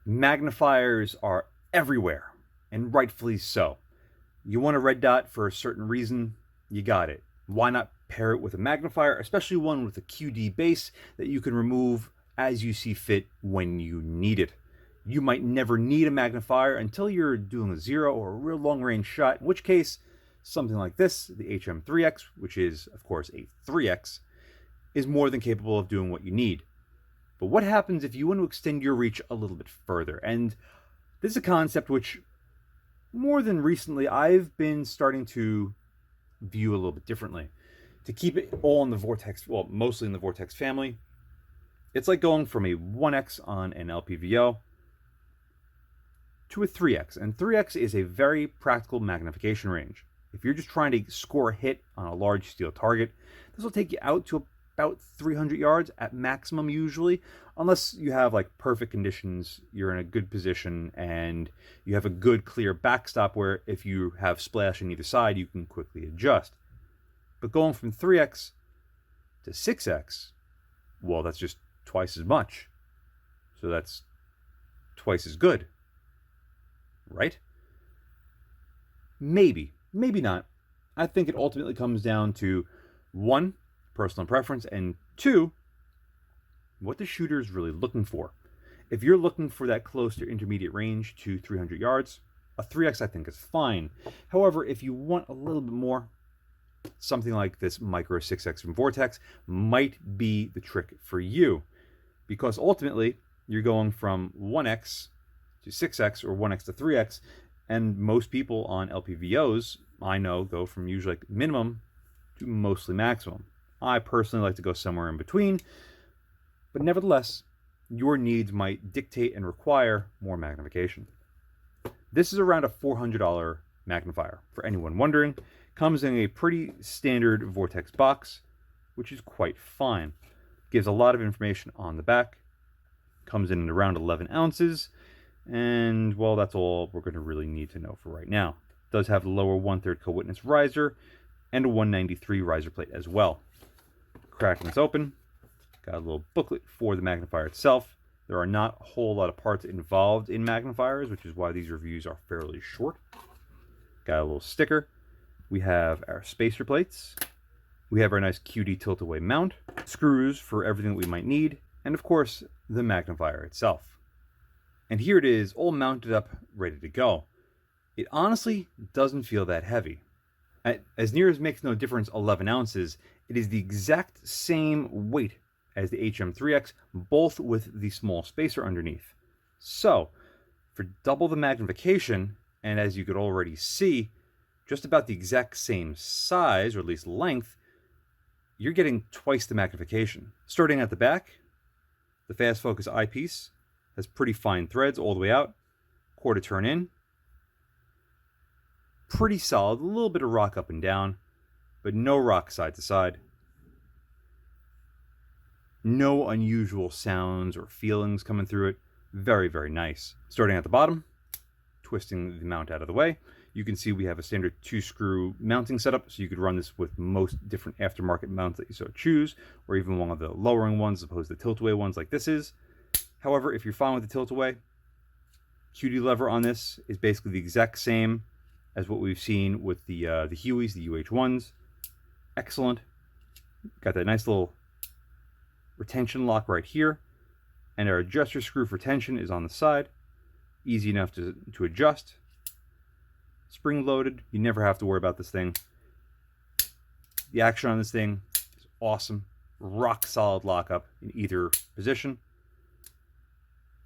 Magnifiers are everywhere, and rightfully so. You want a red dot for a certain reason, you got it. Why not pair it with a magnifier, especially one with a QD base that you can remove as you see fit when you need it. You might never need a magnifier until you're doing a 0 or a real long range shot, in which case something like this, the HM3X, which is of course a 3X, is more than capable of doing what you need. But what happens if you want to extend your reach a little bit further? And this is a concept which, more than recently, I've been starting to view a little bit differently. To keep it all in the Vortex, well, mostly in the Vortex family, it's like going from a 1X on an LPVO to a 3X. And 3X is a very practical magnification range. If you're just trying to score a hit on a large steel target, this will take you out to about 300 yards at maximum usually, unless you have like perfect conditions, you're in a good position, and you have a good clear backstop where if you have splash on either side, you can quickly adjust. But going from 3X to 6X, well, that's just twice as much. So that's twice as good, right? Maybe not. I think it ultimately comes down to 1, personal preference, and 2, what the shooter is really looking for. If you're looking for that close to intermediate range to 300 yards, a 3X I think is fine. However, if you want a little bit more, something like this Micro 6X from Vortex might be the trick for you, because ultimately you're going from 1X to 6X or 1X to 3X, and most people on LPVOs I know go from usually like minimum to mostly maximum. I personally like to go somewhere in between, but nevertheless, your needs might dictate and require more magnification. This is around a $400 magnifier. For anyone wondering, comes in a pretty standard Vortex box, which is quite fine. Gives a lot of information on the back, comes in at around 11 ounces, and well, that's all we're going to really need to know for right now. It does have the lower 1/3 co-witness riser and a 193 riser plate as well. Cracking this open, got a little booklet for the magnifier itself. There are not a whole lot of parts involved in magnifiers, which is why these reviews are fairly short. Got a little sticker. We have our spacer plates. We have our nice QD tilt-away mount, screws for everything that we might need, and of course, the magnifier itself. And here it is, all mounted up, ready to go. It honestly doesn't feel that heavy. As near as makes no difference 11 ounces, it is the exact same weight as the HM3X, both with the small spacer underneath. So, for double the magnification, and as you could already see, just about the exact same size, or at least length, you're getting twice the magnification. Starting at the back, the fast focus eyepiece has pretty fine threads all the way out, quarter turn in, pretty solid, a little bit of rock up and down, but no rock side to side. No unusual sounds or feelings coming through it. Very, very nice. Starting at the bottom, twisting the mount out of the way, you can see we have a standard 2-screw mounting setup, so you could run this with most different aftermarket mounts that you so choose, or even one of the lowering ones as opposed to the tilt-away ones like this is. However, if you're fine with the tilt-away, QD lever on this is basically the exact same as what we've seen with the Hueys, the UH1s. Excellent. Got that nice little retention lock right here, and our adjuster screw for tension is on the side. Easy enough to adjust. Spring loaded, you never have to worry about this thing. The action on this thing is awesome. Rock solid lockup in either position.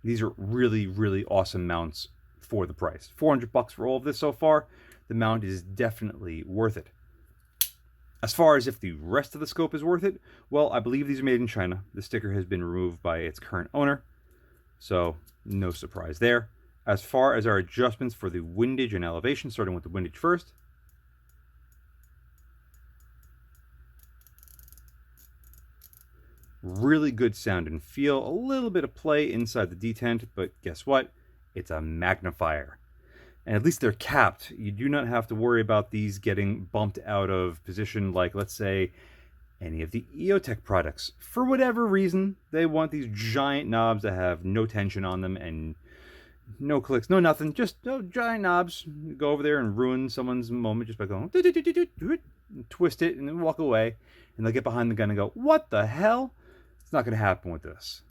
These are really, really awesome mounts for the price. $400 for all of this so far. The mount is definitely worth it. As far as if the rest of the scope is worth it, well, I believe these are made in China. The sticker has been removed by its current owner, so no surprise there. As far as our adjustments for the windage and elevation, starting with the windage first. Really good sound and feel. A little bit of play inside the detent, but guess what? It's a magnifier. And at least they're capped. You do not have to worry about these getting bumped out of position like, let's say, any of the Eotech products. For whatever reason, they want these giant knobs that have no tension on them and no clicks, no nothing, just no giant knobs. Go over there and ruin someone's moment just by going twist it and then walk away, and they'll get behind the gun and go, what the hell? It's not going to happen with this.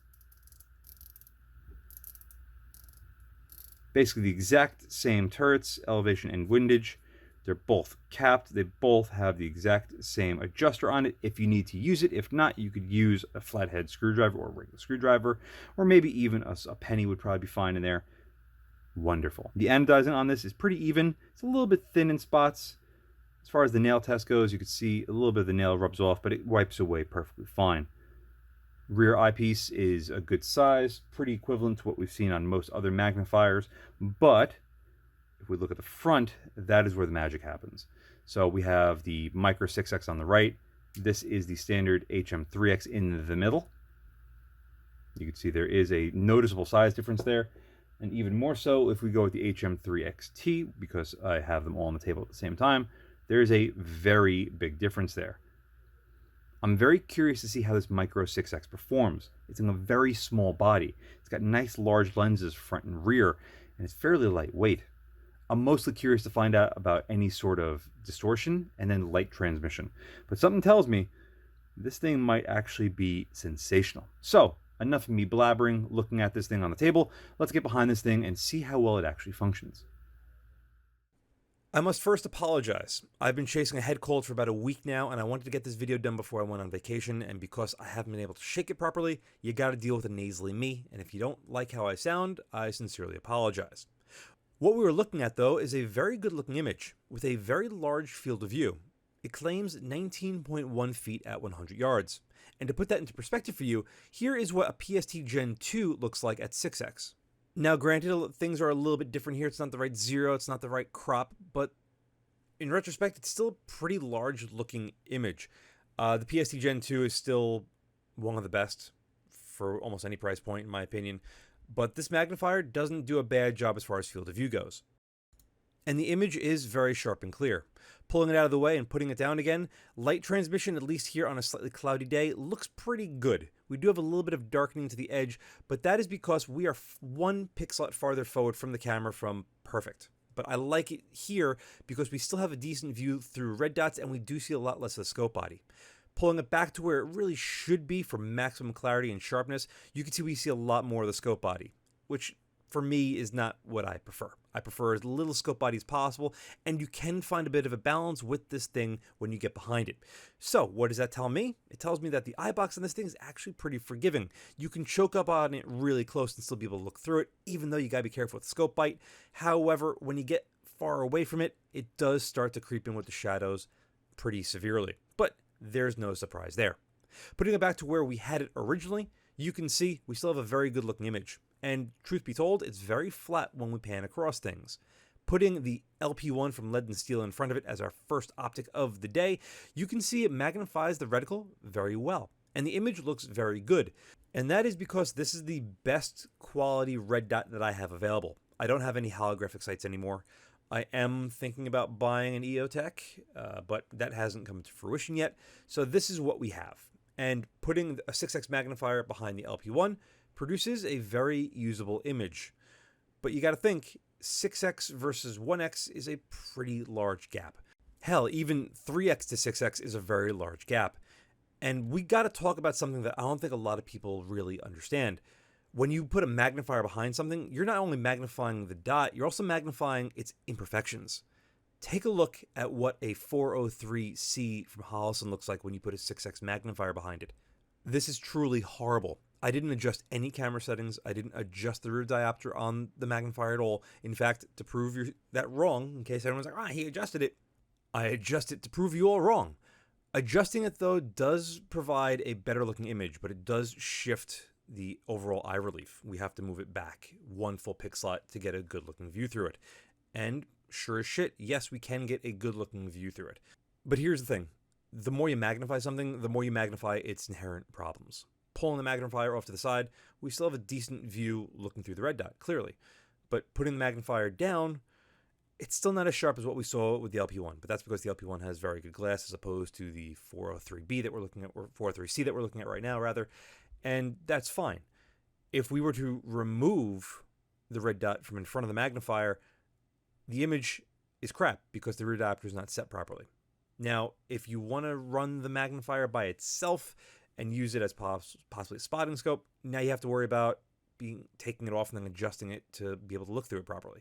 Basically the exact same turrets, elevation and windage. They're both capped. They both have the exact same adjuster on it if you need to use it. If not, you could use a flathead screwdriver or a regular screwdriver, or maybe even a penny would probably be fine in there. Wonderful. The anodizing on this is pretty even. It's a little bit thin in spots. As far as the nail test goes, you can see a little bit of the nail rubs off, but it wipes away perfectly fine. Rear eyepiece is a good size, pretty equivalent to what we've seen on most other magnifiers, but if we look at the front, that is where the magic happens. So we have the Micro 6X on the right. This is the standard HM3X in the middle. You can see there is a noticeable size difference there, and even more so if we go with the HM3XT, because I have them all on the table at the same time, there is a very big difference there. I'm very curious to see how this Micro 6X performs. It's in a very small body. It's got nice large lenses front and rear, and it's fairly lightweight. I'm mostly curious to find out about any sort of distortion and then light transmission. But something tells me this thing might actually be sensational. So, enough of me blabbering, looking at this thing on the table. Let's get behind this thing and see how well it actually functions. I must first apologize. I've been chasing a head cold for about a week now, and I wanted to get this video done before I went on vacation, and because I haven't been able to shake it properly, you gotta deal with a nasally me, and if you don't like how I sound, I sincerely apologize. What we were looking at, though, is a very good-looking image with a very large field of view. It claims 19.1 feet at 100 yards. And to put that into perspective for you, here is what a PST Gen 2 looks like at 6x. Now, granted, things are a little bit different here. It's not the right zero, it's not the right crop, but in retrospect, it's still a pretty large-looking image. The PST Gen 2 is still one of the best for almost any price point, in my opinion. But this magnifier doesn't do a bad job as far as field of view goes. And the image is very sharp and clear. Pulling it out of the way and putting it down again, light transmission, at least here on a slightly cloudy day, looks pretty good. We do have a little bit of darkening to the edge, but that is because we are 1 pixel farther forward from the camera from perfect. But I like it here because we still have a decent view through red dots, and we do see a lot less of the scope body. Pulling it back to where it really should be for maximum clarity and sharpness, you can see we see a lot more of the scope body, which for me is not what I prefer. I prefer as little scope body as possible, and you can find a bit of a balance with this thing when you get behind it. So what does that tell me? It tells me that the eyebox on this thing is actually pretty forgiving. You can choke up on it really close and still be able to look through it, even though you gotta be careful with the scope bite. However, when you get far away from it, it does start to creep in with the shadows pretty severely. But there's no surprise there. Putting it back to where we had it originally, you can see we still have a very good looking image. And truth be told, it's very flat when we pan across things. Putting the LP1 from Lead and Steel in front of it as our first optic of the day, you can see it magnifies the reticle very well. And the image looks very good. And that is because this is the best quality red dot that I have available. I don't have any holographic sights anymore. I am thinking about buying an Eotech, but that hasn't come to fruition yet. So this is what we have. And putting a 6x magnifier behind the LP1 produces a very usable image. But you got to think, 6x versus 1x is a pretty large gap. Hell, even 3x to 6x is a very large gap. And we got to talk about something that I don't think a lot of people really understand. When you put a magnifier behind something, you're not only magnifying the dot, you're also magnifying its imperfections. Take a look at what a 403C from Holosun looks like when you put a 6x magnifier behind it. This is truly horrible. I didn't adjust any camera settings. I didn't adjust the rear diopter on the magnifier at all. In fact, to prove that wrong, in case everyone's like, he adjusted it, I adjust it to prove you all wrong. Adjusting it, though, does provide a better looking image, but it does shift the overall eye relief. We have to move it back 1 full pixel to get a good looking view through it. And sure as shit, yes, we can get a good looking view through it. But here's the thing. The more you magnify something, the more you magnify its inherent problems. Pulling the magnifier off to the side, we still have a decent view looking through the red dot, clearly. But putting the magnifier down, It's still not as sharp as what we saw with the LP1, but that's because the LP1 has very good glass as opposed to the 403B that we're looking at, or 403C that we're looking at right now, rather, and that's fine. If we were to remove the red dot from in front of the magnifier, the image is crap because the rear adapter is not set properly. Now, if you want to run the magnifier by itself and use it as possibly a spotting scope, now you have to worry about taking it off and then adjusting it to be able to look through it properly.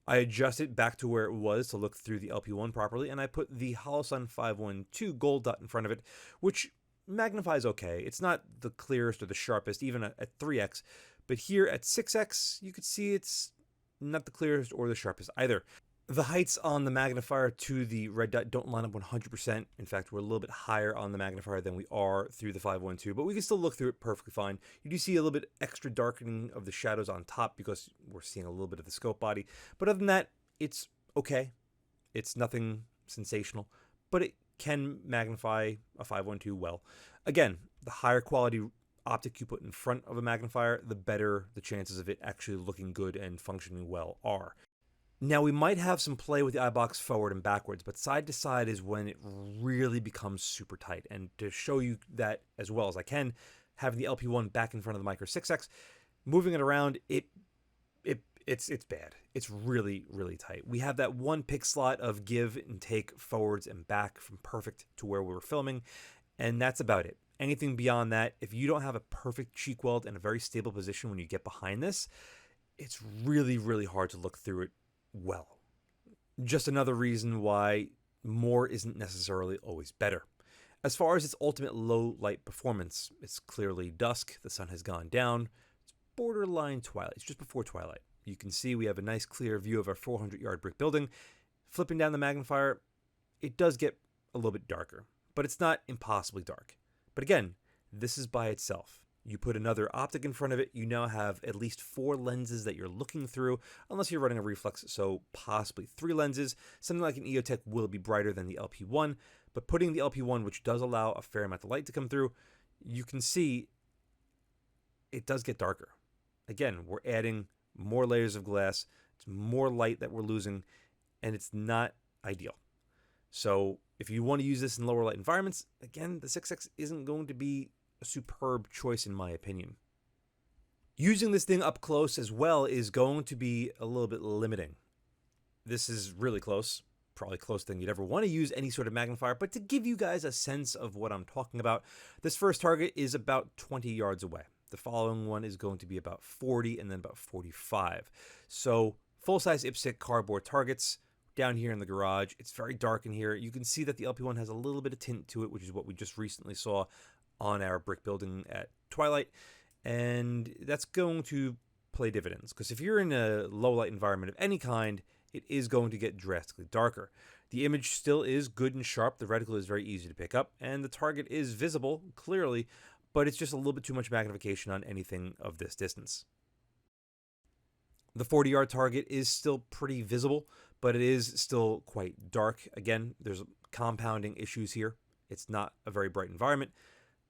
I adjust it back to where it was to look through the LP1 properly, and I put the Holosun 512 gold dot in front of it, which magnifies okay. It's not the clearest or the sharpest, even at 3x, but here at 6x, you could see it's not the clearest or the sharpest either. The heights on the magnifier to the red dot don't line up 100%. In fact, we're a little bit higher on the magnifier than we are through the 512, but we can still look through it perfectly fine. You do see a little bit extra darkening of the shadows on top because we're seeing a little bit of the scope body. But other than that, it's okay. It's nothing sensational, but it can magnify a 512 well. Again, the higher quality optic you put in front of a magnifier, the better the chances of it actually looking good and functioning well are. Now, we might have some play with the Eyebox forward and backwards, but side to side is when it really becomes super tight. And to show you that as well as I can, having the LP1 back in front of the Micro 6X, moving it around, it's bad. It's really, really tight. We have that one pick slot of give and take forwards and back from perfect to where we were filming, and that's about it. Anything beyond that, if you don't have a perfect cheek weld and a very stable position when you get behind this, it's really, really hard to look through it well. Just another reason why more isn't necessarily always better. As far as its ultimate low light performance, it's clearly dusk, the sun has gone down, it's borderline twilight, it's just before twilight. You can see we have a nice clear view of our 400-yard brick building. Flipping down the magnifier, it does get a little bit darker, but it's not impossibly dark. But again, this is by itself. You put another optic in front of it, you now have at least 4 lenses that you're looking through, unless you're running a reflex, so possibly 3 lenses. Something like an Eotech will be brighter than the LP1, but putting the LP1, which does allow a fair amount of light to come through, you can see it does get darker. Again, we're adding more layers of glass, it's more light that we're losing, and it's not ideal. So if you want to use this in lower light environments, again, the 6X isn't going to be a superb choice in my opinion. Using this thing up close as well is going to be a little bit limiting. This is really close, probably closer than you'd ever want to use any sort of magnifier, but to give you guys a sense of what I'm talking about, this first target is about 20 yards away. The following one is going to be about 40 and then about 45. So full-size IPSC cardboard targets down here in the garage. It's very dark in here. You can see that the LP1 has a little bit of tint to it, which is what we just recently saw on our brick building at twilight, and that's going to play dividends, because if you're in a low light environment of any kind, it is going to get drastically darker. The image still is good and sharp, the reticle is very easy to pick up, and the target is visible clearly, but it's just a little bit too much magnification on anything of this distance. The 40-yard target is still pretty visible, but it is still quite dark. Again, there's compounding issues here. It's not a very bright environment.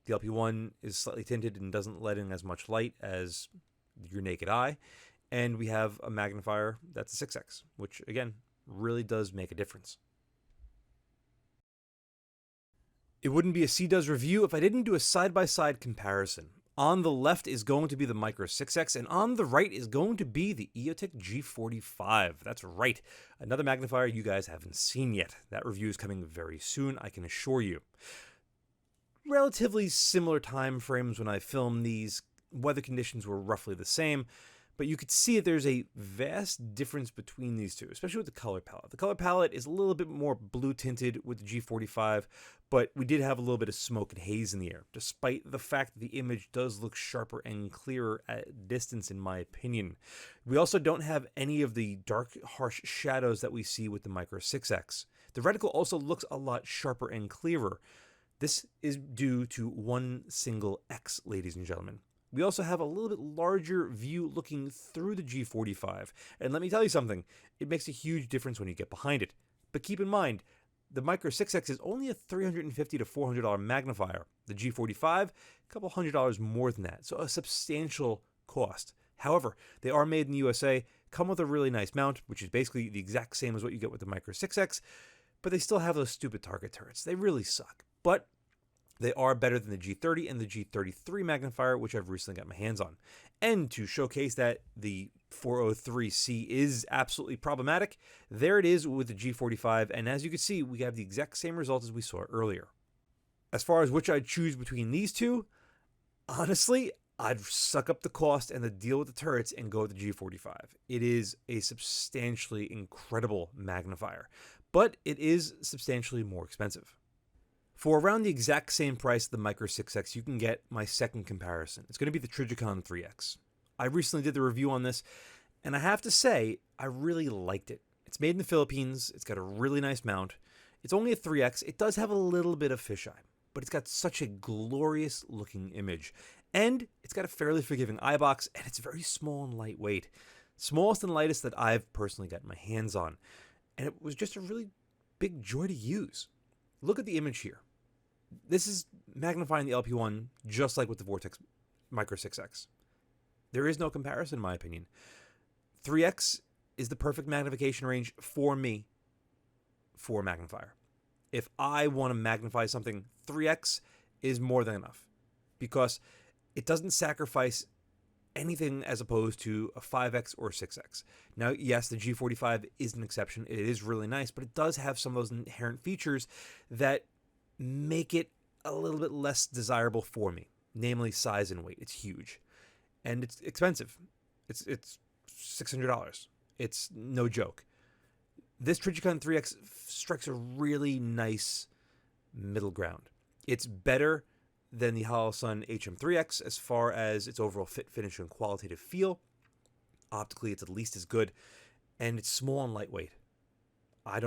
The LP1 is slightly tinted and doesn't let in as much light as your naked eye. And we have a magnifier that's a 6X, which, again, really does make a difference. It wouldn't be a CDoes review if I didn't do a side-by-side comparison. On the left is going to be the Micro 6X, and on the right is going to be the Eotech G45. That's right, another magnifier you guys haven't seen yet. That review is coming very soon, I can assure you. Relatively similar time frames when I filmed these. Weather conditions were roughly the same, but you could see that there's a vast difference between these two, especially with the color palette. The color palette is a little bit more blue tinted with the G45, but we did have a little bit of smoke and haze in the air, despite the fact that the image does look sharper and clearer at distance, in my opinion. We also don't have any of the dark, harsh shadows that we see with the Micro 6X. The reticle also looks a lot sharper and clearer. This is due to one single X, ladies and gentlemen. We also have a little bit larger view looking through the G45. And let me tell you something, it makes a huge difference when you get behind it. But keep in mind, the Micro 6X is only a $350 to $400 magnifier. The G45, a couple $100 more than that. So a substantial cost. However, they are made in the USA, come with a really nice mount, which is basically the exact same as what you get with the Micro 6X, but they still have those stupid target turrets. They really suck. But they are better than the G30 and the G33 magnifier, which I've recently got my hands on. And to showcase that the 403C is absolutely problematic, there it is with the G45, and as you can see, we have the exact same result as we saw earlier. As far as which I'd choose between these two, honestly, I'd suck up the cost and the deal with the turrets and go with the G45. It is a substantially incredible magnifier, but it is substantially more expensive. For around the exact same price of the Micro 6X, you can get my second comparison. It's going to be the Trijicon 3X. I recently did the review on this, and I have to say, I really liked it. It's made in the Philippines. It's got a really nice mount. It's only a 3X. It does have a little bit of fisheye, but it's got such a glorious looking image. And it's got a fairly forgiving eyebox, and it's very small and lightweight. Smallest and lightest that I've personally got my hands on. And it was just a really big joy to use. Look at the image here. This is magnifying the LP1 just like with the Vortex Micro 6X. There is no comparison, in my opinion. 3X is the perfect magnification range for me for a magnifier. If I want to magnify something, 3X is more than enough because it doesn't sacrifice anything as opposed to a 5X or 6X. Now, yes, the G45 is an exception. It is really nice, but it does have some of those inherent features that make it a little bit less desirable for me, namely size and weight. It's huge. And it's expensive. It's $600. It's no joke. This Trijicon 3X strikes a really nice middle ground. It's better than the Holosun HM3X as far as its overall fit, finish, and qualitative feel. Optically, it's at least as good, and it's small and lightweight. I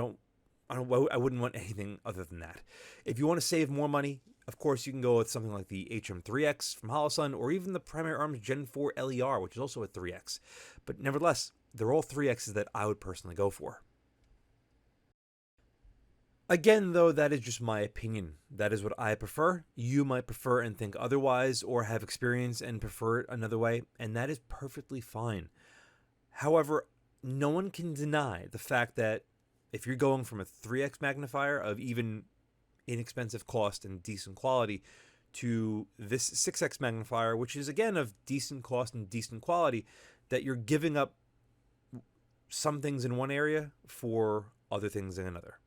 wouldn't want anything other than that. If you want to save more money, of course, you can go with something like the HM3X from Holosun, or even the Primary Arms Gen 4 LER, which is also a 3X. But nevertheless, they're all 3Xs that I would personally go for. Again, though, that is just my opinion. That is what I prefer. You might prefer and think otherwise, or have experience and prefer it another way, and that is perfectly fine. However, no one can deny the fact that if you're going from a 3X magnifier of even inexpensive cost and decent quality to this 6X magnifier, which is again of decent cost and decent quality, that you're giving up some things in one area for other things in another.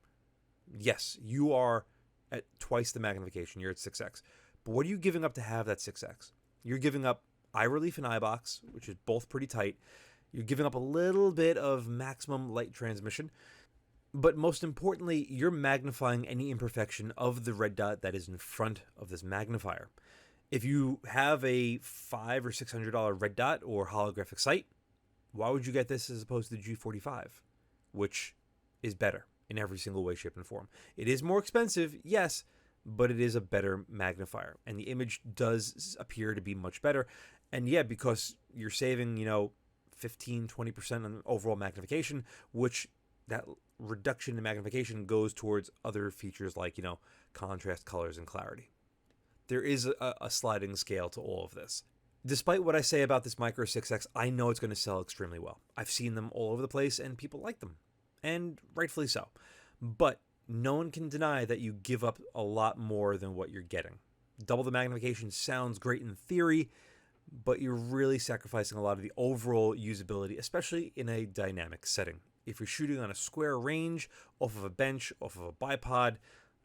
Yes, you are at twice the magnification. You're at 6X. But what are you giving up to have that 6X? You're giving up eye relief and eyebox, which is both pretty tight. You're giving up a little bit of maximum light transmission. But most importantly, you're magnifying any imperfection of the red dot that is in front of this magnifier. If you have a $500 or $600 red dot or holographic sight, why would you get this as opposed to the G45, which is better in every single way, shape, and form? It is more expensive, yes, but it is a better magnifier, and the image does appear to be much better. And yeah, because you're saving, 15-20% on overall magnification, which that reduction in magnification goes towards other features like, contrast, colors, and clarity. There is a sliding scale to all of this. Despite what I say about this Micro 6X, I know it's going to sell extremely well. I've seen them all over the place, and people like them, and rightfully so. But no one can deny that you give up a lot more than what you're getting. Double the magnification sounds great in theory, but you're really sacrificing a lot of the overall usability, especially in a dynamic setting. If you're shooting on a square range, off of a bench, off of a bipod,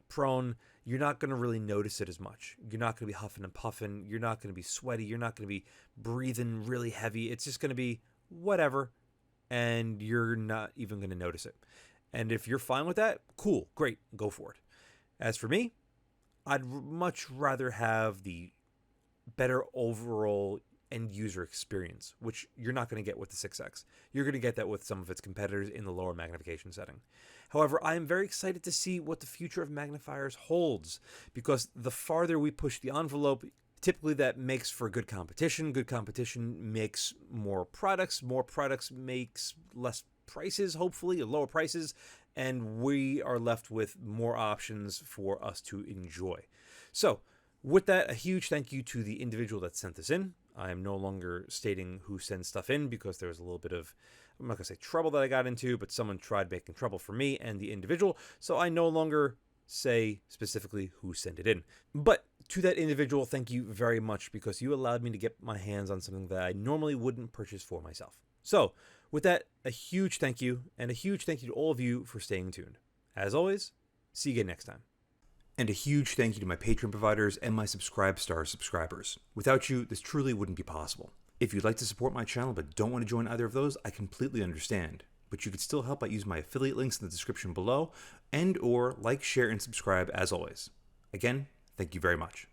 prone, you're not going to really notice it as much. You're not going to be huffing and puffing. You're not going to be sweaty. You're not going to be breathing really heavy. It's just going to be whatever, and you're not even going to notice it. And if you're fine with that, cool, great, go for it. As for me, I'd much rather have the better overall end user experience, which you're not going to get with the 6X. You're going to get that with some of its competitors in the lower magnification setting. However, I am very excited to see what the future of magnifiers holds, because the farther we push the envelope, typically that makes for good competition. Good competition makes more products makes less prices, hopefully, or lower prices, and we are left with more options for us to enjoy. So with that, a huge thank you to the individual that sent this in. I am no longer stating who sends stuff in because there was a little bit of, I'm not going to say trouble that I got into, but someone tried making trouble for me and the individual. So I no longer say specifically who sent it in. But to that individual, thank you very much, because you allowed me to get my hands on something that I normally wouldn't purchase for myself. So with that, a huge thank you, and a huge thank you to all of you for staying tuned. As always, see you again next time. And a huge thank you to my Patreon providers and my Subscribe Star subscribers. Without you, this truly wouldn't be possible. If you'd like to support my channel but don't want to join either of those, I completely understand. But you could still help by using my affiliate links in the description below, and or like, share, and subscribe as always. Again, thank you very much.